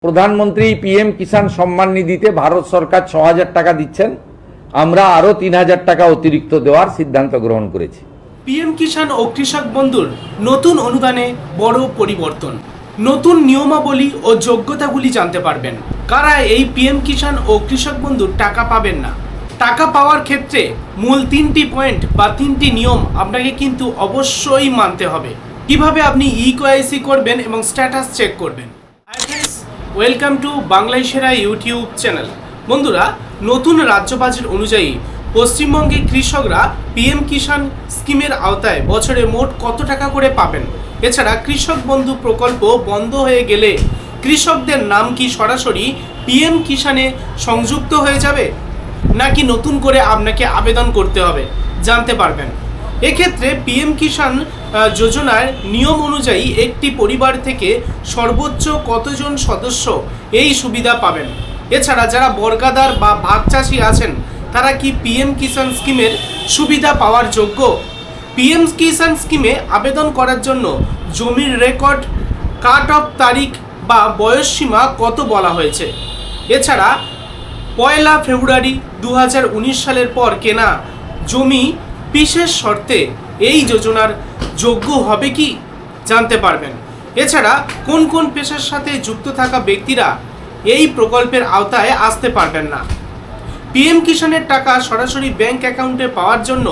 প্রধানমন্ত্রী পিএম কিষাণ সম্মান নিধিতে ভারত সরকার ৬,০০০ টাকা দিচ্ছেন। আমরা আরো ৩,০০০ টাকা অতিরিক্ত দেওয়ার সিদ্ধান্ত গ্রহণ করেছি। পিএম কিষাণ ও কৃষক বন্ধুর নতুন অনুদানে বড় পরিবর্তন, নতুন নিয়মাবলী ও যোগ্যতাগুলি জানতে পারবেন। কারা এই পিএম কিষাণ ও কৃষক বন্ধুর টাকা পাবেন না। টাকা পাওয়ার ক্ষেত্রে মূল ৩টি পয়েন্ট বা ৩টি নিয়ম আপনাকে কিন্তু অবশ্যই মানতে হবে। কিভাবে আপনি ইকেওয়াইসি করবেন এবং স্ট্যাটাস চেক করবেন। ওয়েলকাম টু বাংলায় সেরা ইউটিউব চ্যানেল। বন্ধুরা, নতুন রাজ্য বাজেট অনুযায়ী পশ্চিমবঙ্গে কৃষকরা পিএম কিষাণ স্কিমের আওতায় বছরে মোট কত টাকা করে পাবেন। এছাড়া কৃষক বন্ধু প্রকল্প বন্ধ হয়ে গেলে কৃষকদের নাম কি সরাসরি পিএম কিষাণে সংযুক্ত হয়ে যাবে, নাকি নতুন করে আপনাকে আবেদন করতে হবে, জানতে পারবেন। এক্ষেত্রে পিএম কিষাণ যোজনার নিয়ম অনুযায়ী একটি পরিবার থেকে সর্বোচ্চ কতজন সদস্য এই সুবিধা পাবেন। এছাড়া যারা বর্গাদার বা ভাগ চাষি আছেন তারা কি পিএম কিষাণ স্কিমের সুবিধা পাওয়ার যোগ্য। পিএম কিষাণ স্কিমে আবেদন করার জন্য জমির রেকর্ড, কাট অফ তারিখ বা বয়সসীমা কত বলা হয়েছে। এছাড়া 1 ফেব্রুয়ারি 2019 সালের পর কেনা জমি বিশেষ শর্তে এই যোজনার যোগ্য হবে কি, জানতে পারবেন। এছাড়া কোন কোন পেশার সাথে যুক্ত থাকা ব্যক্তিরা এই প্রকল্পের আওতায় আসতে পারবেন না। পিএম কিষাণের টাকা সরাসরি ব্যাংক অ্যাকাউন্টে পাওয়ার জন্য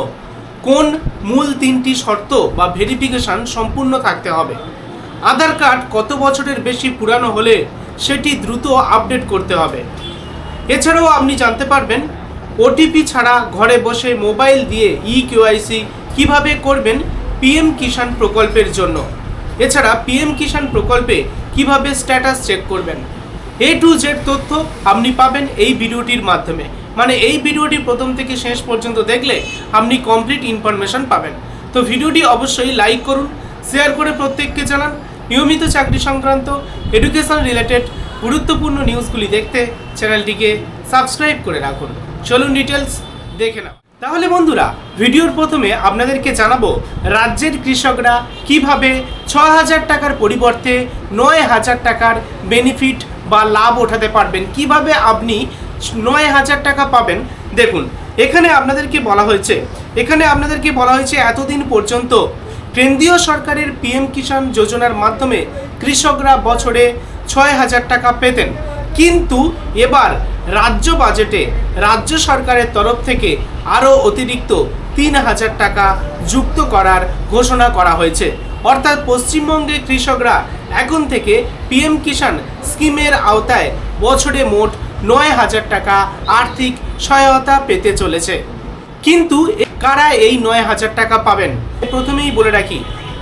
কোন মূল 3টি শর্ত বা ভেরিফিকেশন সম্পূর্ণ থাকতে হবে। আধার কার্ড কত বছরের বেশি পুরানো হলে সেটি দ্রুত আপডেট করতে হবে। এছাড়াও আপনি জানতে পারবেন ওটিপি ছাড়া ঘরে বসে মোবাইল দিয়ে ইকেওয়াইসি কিভাবে করবেন পিএম কিষাণ প্রকল্পের জন্য। এছাড়া পিএম কিষাণ প্রকল্পে কিভাবে স্ট্যাটাস চেক করবেন। A to Z তথ্য আপনি পাবেন এই ভিডিওটির মাধ্যমে। মানে এই ভিডিওটি প্রথম থেকে শেষ পর্যন্ত দেখলে আপনি কমপ্লিট ইনফরমেশন পাবেন। তো ভিডিওটি অবশ্যই লাইক করুন, শেয়ার করে প্রত্যেককে জানান। নিয়মিত চাকরি সংক্রান্ত এডুকেশন রিলেটেড গুরুত্বপূর্ণ নিউজগুলি দেখতে চ্যানেলটিকে সাবস্ক্রাইব করে রাখুন। চলুন ডিটেলস দেখে নাও। তাহলে বন্ধুরা, ভিডিওর প্রথমে আপনাদেরকে জানাবো রাজ্যের কৃষকরা কিভাবে ৬,০০০ টাকার পরিবর্তে ৯,০০০ টাকার বেনিফিট বা লাভ ওঠাতে পারবেন। কিভাবে আপনি ৯,০০০ টাকা পাবেন। দেখুন, এখানে আপনাদেরকে বলা হয়েছে এতদিন পর্যন্ত কেন্দ্রীয় সরকারের পিএম কিষাণ যোজনার মাধ্যমে কৃষকরা বছরে ৬,০০০ টাকা পেতেন, কিন্তু এবার রাজ্য বাজেটে রাজ্য সরকারের তরফ থেকে আরও অতিরিক্ত ৩,০০০ টাকা যুক্ত করার ঘোষণা করা হয়েছে। অর্থাৎ পশ্চিমবঙ্গে কৃষকরা এখন থেকে পিএম কিষাণ স্কিমের আওতায় বছরে মোট ৯,০০০ টাকা আর্থিক সহায়তা পেতে চলেছে। কিন্তু কারা এই ৯,০০০ টাকা পাবেন, প্রথমেই বলে রাখি,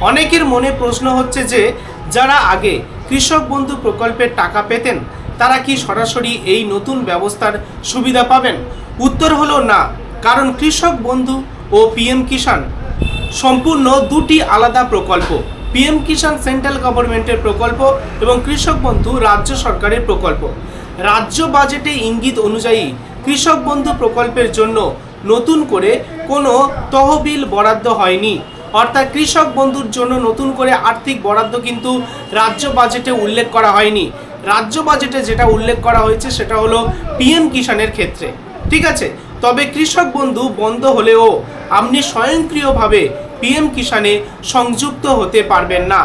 অনেকের মনে প্রশ্ন হচ্ছে যে যারা আগে কৃষক বন্ধু প্রকল্পের টাকা পেতেন তারা কি সরাসরি এই নতুন ব্যবস্থার সুবিধা পাবেন। উত্তর হলো না, কারণ কৃষক বন্ধু ও পিএম কিষাণ সম্পূর্ণ দুটি আলাদা প্রকল্প। পিএম কিষাণ সেন্ট্রাল গভর্নমেন্টের প্রকল্প এবং কৃষক বন্ধু রাজ্য সরকারের প্রকল্প। রাজ্য বাজেটে ইঙ্গিত অনুযায়ী কৃষক বন্ধু প্রকল্পের জন্য নতুন করে কোনো তহবিল বরাদ্দ হয়নি। অর্থাৎ কৃষক বন্ধুর জন্য নতুন করে আর্থিক বরাদ্দ কিন্তু রাজ্য বাজেটে উল্লেখ করা হয়নি। রাজ্য বাজেটে যেটা উল্লেখ করা হয়েছে সেটা হলো পিএম কিষাণের ক্ষেত্রে, ঠিক আছে। তবে কৃষক বন্ধু বন্ধ হলেও আপনি স্বয়ংক্রিয়ভাবে পিএম কিষাণে সংযুক্ত হতে পারবেন না।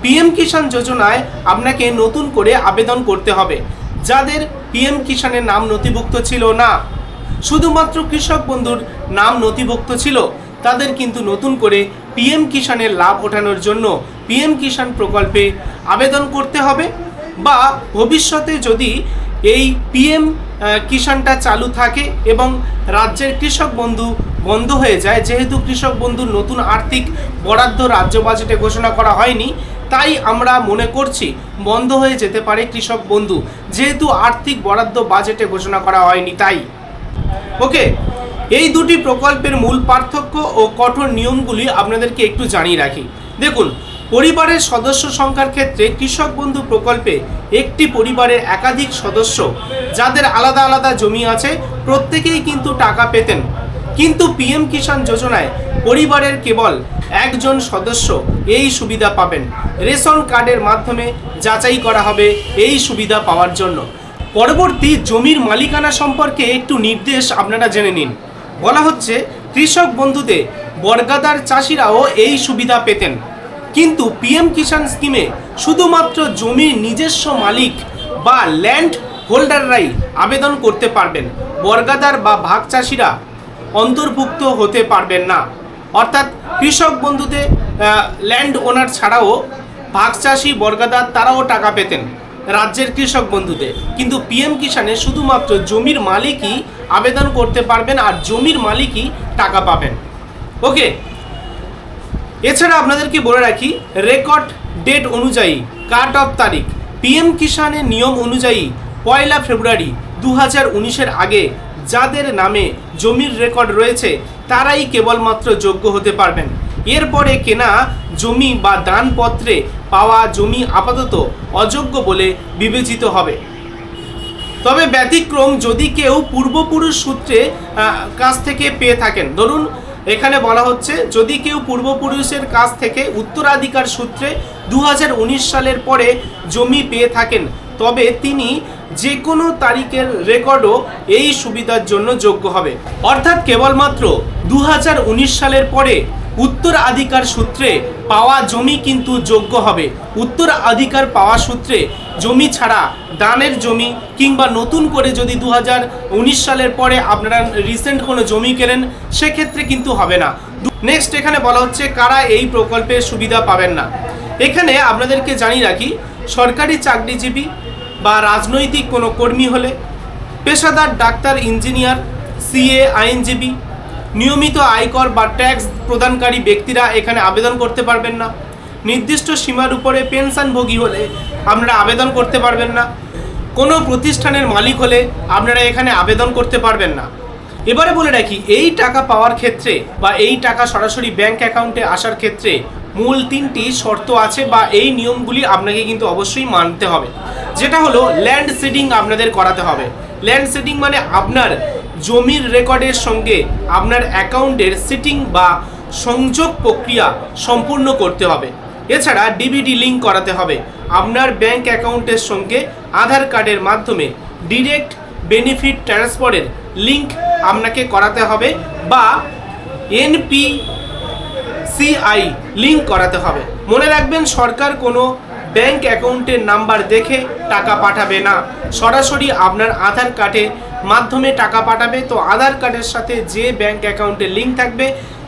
পিএম কিষাণ যোজনায় আপনাকে নতুন করে আবেদন করতে হবে। যাদের পিএম কিষাণের নাম নথিভুক্ত ছিল না, শুধুমাত্র কৃষক বন্ধুর নাম নথিভুক্ত ছিল, তাদের কিন্তু নতুন করে পিএম কিষাণের লাভ ওঠানোর জন্য পিএম কিষাণ প্রকল্পে আবেদন করতে হবে। বা ভবিষ্যতে যদি এই পিএম কিষাণটা চালু থাকে এবং রাজ্যের কৃষক বন্ধু বন্ধ হয়ে যায়, যেহেতু কৃষক বন্ধুর নতুন আর্থিক বরাদ্দ রাজ্য বাজেটে ঘোষণা করা হয়নি, তাই আমরা মনে করছি বন্ধ হয়ে যেতে পারে কৃষক বন্ধু, যেহেতু আর্থিক বরাদ্দ বাজেটে ঘোষণা করা হয়নি। তাই ওকে, এই দুটি প্রকল্পের মূল পার্থক্য ও কঠোর নিয়মগুলি আপনাদেরকে একটু জানিয়ে রাখি। দেখুন, পরিবারের সদস্য সংখ্যার ক্ষেত্রে কৃষক বন্ধু প্রকল্পে একটি পরিবারের একাধিক সদস্য যাদের আলাদা আলাদা জমি আছে প্রত্যেকেই কিন্তু টাকা পেতেন। কিন্তু পিএম কিষাণ যোজনায় পরিবারের কেবল একজন সদস্য এই সুবিধা পাবেন। রেশন কার্ডের মাধ্যমে যাচাই করা হবে এই সুবিধা পাওয়ার জন্য। পরবর্তী জমির মালিকানা সম্পর্কে একটু নির্দেশ আপনারা জেনে নিন। বলা হচ্ছে কৃষক বন্ধুদের বর্গাদার চাষিরাও এই সুবিধা পেতেন, কিন্তু পিএম কিষাণ স্কিমে শুধুমাত্র জমির নিজস্ব মালিক বা ল্যান্ড হোল্ডাররাই আবেদন করতে পারবেন। বর্গাদার বা ভাগ চাষিরা অন্তর্ভুক্ত হতে পারবেন না। অর্থাৎ কৃষক বন্ধুদের ল্যান্ড ওনার ছাড়াও ভাগ চাষি বর্গাদার তারাও টাকা পেতেন রাজ্যের কৃষক বন্ধুদের, কিন্তু পিএম কিষাণে শুধুমাত্র জমির মালিকই আবেদন করতে পারবেন আর জমির মালিকই টাকা পাবেন। ওকে, এছাড়া আপনাদেরকে বলে রাখি রেকর্ড ডেট অনুযায়ী কাট অফ তারিখ পিএম কিষাণের নিয়ম অনুযায়ী 1 ফেব্রুয়ারি 2019-এর আগে যাদের নামে জমির রেকর্ড রয়েছে তারাই কেবলমাত্র যোগ্য হতে পারবেন। এরপরে কেনা জমি বা দানপত্রে পাওয়া জমি আপাতত অযোগ্য বলে বিবেচিত হবে। তবে ব্যতিক্রম যদি কেউ পূর্বপুরুষ সূত্রে কাছ থেকে পেয়ে থাকেন, ধরুন এখানে বলা হচ্ছে যদি কেউ পূর্বপুরুষের কাছ থেকে উত্তরাধিকার সূত্রে 2019 সালের পরে জমি পেয়ে থাকেন, তবে তিনি যে কোনো তারিখের রেকর্ডও এই সুবিধার জন্য যোগ্য হবে। অর্থাৎ কেবলমাত্র 2019 সালের পরে উত্তরাধিকার সূত্রে পাওয়া জমি কিন্তু যোগ্য হবে। উত্তরাধিকার পাওয়া সূত্রে জমি ছাড়া দানের জমি কিংবা নতুন করে যদি 2019 সালের পরে আপনারা রিসেন্ট কোনো জমি কেনেন সেক্ষেত্রে কিন্তু হবে না। নেক্সট এখানে বলা হচ্ছে কারা এই প্রকল্পের সুবিধা পাবেন না। এখানে আপনাদেরকে জানিয়ে রাখি সরকারি চাকরিজীবী বা রাজনৈতিক কোনো কর্মী হলে, পেশাদার ডাক্তার, ইঞ্জিনিয়ার, সিএ, আইনজীবী, নিয়মিত আয়কর বা ট্যাক্স প্রদানকারী ব্যক্তিরা এখানে আবেদন করতে পারবেন না। নির্দিষ্ট সীমার উপরে পেনশনভোগী হলে আপনারা আবেদন করতে পারবেন না। কোনো প্রতিষ্ঠানের মালিক হলে আপনারা এখানে আবেদন করতে পারবেন না। এবারে বলে রাখি এই টাকা পাওয়ার ক্ষেত্রে বা এই টাকা সরাসরি ব্যাংক অ্যাকাউন্টে আসার ক্ষেত্রে মূল 3টি শর্ত আছে বা এই নিয়মগুলি আপনাকে কিন্তু অবশ্যই মানতে হবে। যেটা হলো ল্যান্ড সিডিং আপনাদের করাতে হবে। ল্যান্ড সিডিং মানে আপনার জমির রেকর্ডের সঙ্গে আপনার অ্যাকাউন্টের সিটিং বা সংযোগ প্রক্রিয়া সম্পূর্ণ করতে হবে। এছাড়া ডিবিডি লিঙ্ক করাতে হবে। আপনার ব্যাংক অ্যাকাউন্টের সঙ্গে আধার কার্ডের মাধ্যমে ডিরেক্ট বেনিফিট ট্রান্সফারের লিঙ্ক আপনাকে করাতে হবে বা এনপিসিআই লিঙ্ক করাতে হবে। মনে রাখবেন সরকার কোনো ব্যাংক অ্যাকাউন্টের নাম্বার দেখে টাকা পাঠাবে না, সরাসরি আপনার আধার কার্ডের মাধ্যমে টাকা পাঠাবে। তো আধার কার্ডের সাথে যে ব্যাংক অ্যাকাউন্টে লিঙ্ক থাকবে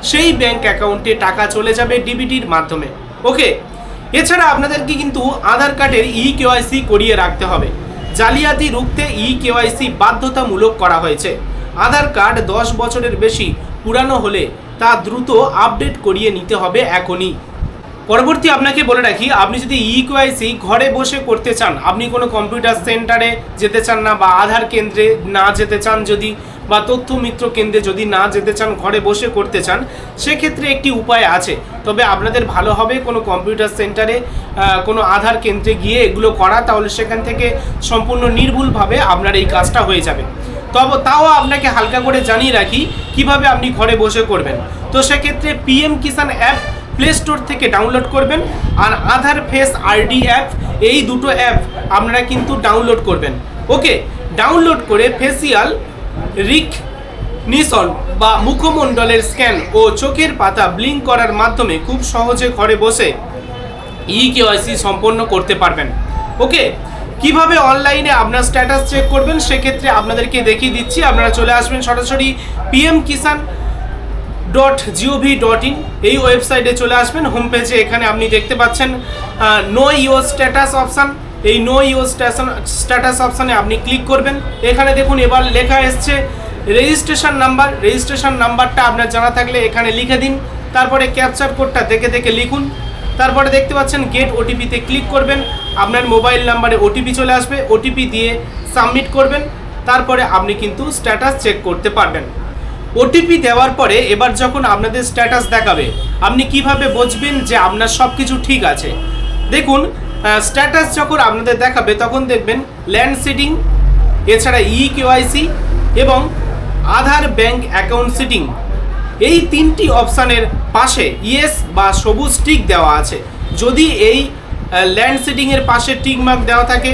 সেই ব্যাংক অ্যাকাউন্টে টাকা চলে যাবে ডিবিটির মাধ্যমে। ওকে, এছাড়া আপনাদেরকে কিন্তু আধার কার্ডের ইকেওয়াইসি করিয়ে রাখতে হবে। জালিয়াতি রুখতে ইকেওয়াইসি বাধ্যতামূলক করা হয়েছে। আধার কার্ড 10 বছরের বেশি পুরানো হলে তা দ্রুত আপডেট করিয়ে নিতে হবে এখনই। পরবর্তী আপনাকে বলে রাখি আপনি যদি ইকেওয়াইসি ঘরে বসে করতে চান, আপনি কোনো কম্পিউটার সেন্টারে যেতে চান না বা আধার কেন্দ্রে না যেতে চান যদি বা তথ্য মিত্র কেন্দ্রে যদি না যেতে চান, ঘরে বসে করতে চান, সেক্ষেত্রে একটি উপায় আছে। তবে আপনাদের ভালো হবে কোনো কম্পিউটার সেন্টারে কোনো আধার কেন্দ্রে গিয়ে এগুলো করা, তাহলে সেখান থেকে সম্পূর্ণ নির্ভুলভাবে আপনার এই কাজটা হয়ে যাবে। তবে তাও আপনাকে হালকা করে জানিয়ে রাখি কিভাবে আপনি ঘরে বসে করবেন। তো সেক্ষেত্রে পিএম কিষাণ অ্যাপ প্লে স্টোর থেকে ডাউনলোড করবেন আর আধার ফেস আরডি অ্যাপ, এই দুটো অ্যাপ আপনারা কিন্তু ডাউনলোড করবেন। ওকে, ডাউনলোড করে ফেসিয়াল রিকগনিশন বা মুখমণ্ডলের স্ক্যান ও চোখের পাতা ব্লিঙ্ক করার মাধ্যমে খুব সহজে ঘরে বসে ইকেওয়াইসি সম্পন্ন করতে পারবেন। ওকে, কিভাবে অনলাইনে আপনার স্ট্যাটাস চেক করবেন সেক্ষেত্রে আপনাদেরকে দেখিয়ে দিচ্ছি। আপনারা চলে আসবেন সরাসরি pmkisan.gov.in এই ওয়েবসাইটে চলে আসবেন। হোম পেজে এখানে আপনি দেখতে পাচ্ছেন নো ইউর স্ট্যাটাস অপশান। এই নো ইউর স্ট্যাটাস অপশানে আপনি ক্লিক করবেন। এখানে দেখুন এবার লেখা এসছে রেজিস্ট্রেশন নাম্বার। রেজিস্ট্রেশন নাম্বারটা আপনার জানা থাকলে এখানে লিখে দিন, তারপরে ক্যাপচার কোডটা দেখে দেখে লিখুন। তারপরে দেখতে পাচ্ছেন গেট ওটিপিতে ক্লিক করবেন, আপনার মোবাইল নাম্বারে ওটিপি চলে আসবে, ওটিপি দিয়ে সাবমিট করবেন। তারপরে আপনি কিন্তু স্ট্যাটাস চেক করতে পারবেন। ওটিপি দেওয়ার পরে এবার যখন আপনাদের স্ট্যাটাস দেখাবে আপনি কিভাবে বুঝবেন যে আপনার সব কিছু ঠিক আছে। দেখুন স্ট্যাটাস যখন আপনাদের দেখাবে তখন দেখবেন ল্যান্ড সিডিং, এছাড়া ইকেওয়াইসি এবং আধার ব্যাংক অ্যাকাউন্ট সিডিং এই তিনটি অপশানের পাশে ইয়েস বা সবুজ টিক দেওয়া আছে। যদি এই ল্যান্ড সিডিংয়ের পাশে টিক মার্ক দেওয়া থাকে,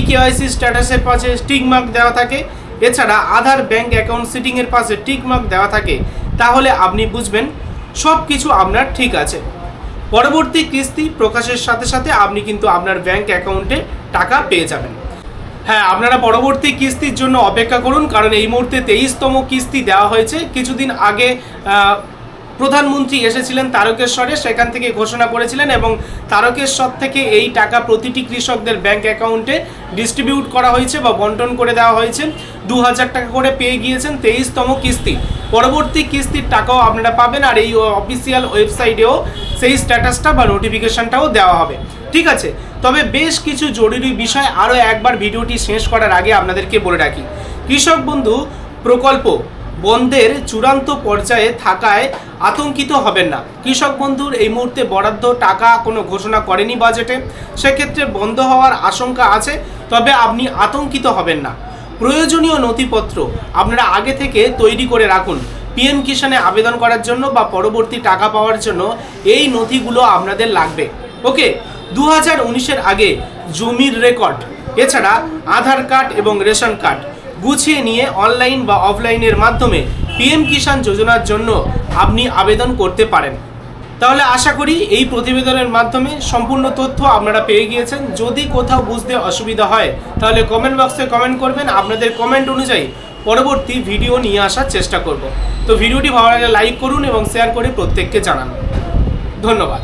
কেওয়াইসি স্ট্যাটাসের পাশে টিক মার্ক দেওয়া থাকে, এছাড়া আধার ব্যাংক অ্যাকাউন্ট সিটিংয়ের পাশে টিক মার্ক দেওয়া থাকে, তাহলে আপনি বুঝবেন সব কিছু আপনার ঠিক আছে। পরবর্তী কিস্তি প্রকাশের সাথে সাথে আপনি কিন্তু আপনার ব্যাংক অ্যাকাউন্টে টাকা পেয়ে যাবেন। হ্যাঁ, আপনারা পরবর্তী কিস্তির জন্য অপেক্ষা করুন, কারণ এই মুহূর্তে 23তম কিস্তি দেওয়া হয়েছে। কিছুদিন আগে প্রধানমন্ত্রী এসেছিলেন তারকেশ্বরে, সেখান থেকে ঘোষণা করেছিলেন এবং তারকেশ্বর থেকে এই টাকা প্রতিটি কৃষকদের ব্যাংক অ্যাকাউন্টে ডিস্ট্রিবিউট করা হয়েছে বা বন্টন করে দেওয়া হয়েছে। 2000 টাকা করে পেয়ে গিয়েছেন 23তম কিস্তি। পরবর্তী কিস্তির টাকাও আপনারা পাবেন, আর এই অফিসিয়াল ওয়েবসাইটেও সেই স্ট্যাটাসটা বা নোটিফিকেশনটাও দেওয়া হবে। ঠিক আছে, তবে বেশ কিছু জরুরি বিষয় আরও একবার ভিডিওটি শেষ করার আগে আপনাদেরকে বলে রাখি। কৃষক বন্ধু প্রকল্প বন্ধের চূড়ান্ত পর্যায়ে থাকায় আতঙ্কিত হবেন না। কৃষক বন্ধুর এই মুহূর্তে বরাদ্দ টাকা কোনো ঘোষণা করেনি বাজেটে, সেক্ষেত্রে বন্ধ হওয়ার আশঙ্কা আছে, তবে আপনি আতঙ্কিত হবেন না। প্রয়োজনীয় নথিপত্র আপনারা আগে থেকে তৈরি করে রাখুন। পিএম কিষাণে আবেদন করার জন্য বা পরবর্তী টাকা পাওয়ার জন্য এই নথিগুলো আপনাদের লাগবে। ওকে, 2019-এর আগে জমির রেকর্ড, এছাড়া আধার কার্ড এবং রেশন কার্ড গুছিয়ে নিয়ে অনলাইন বা অফলাইনের মাধ্যমে পিএম কিষাণ যোজনার জন্য আপনি আবেদন করতে পারেন। তাহলে আশা করি এই প্রতিবেদনের মাধ্যমে সম্পূর্ণ তথ্য আপনারা পেয়ে গিয়েছেন। যদি কোথাও বুঝতে অসুবিধা হয় তাহলে কমেন্ট বক্সে কমেন্ট করবেন, আপনাদের কমেন্ট অনুযায়ী পরবর্তী ভিডিও নিয়ে আসার চেষ্টা করব। তো ভিডিওটি ভালো লাগলে লাইক করুন এবং শেয়ার করে প্রত্যেককে জানান। ধন্যবাদ।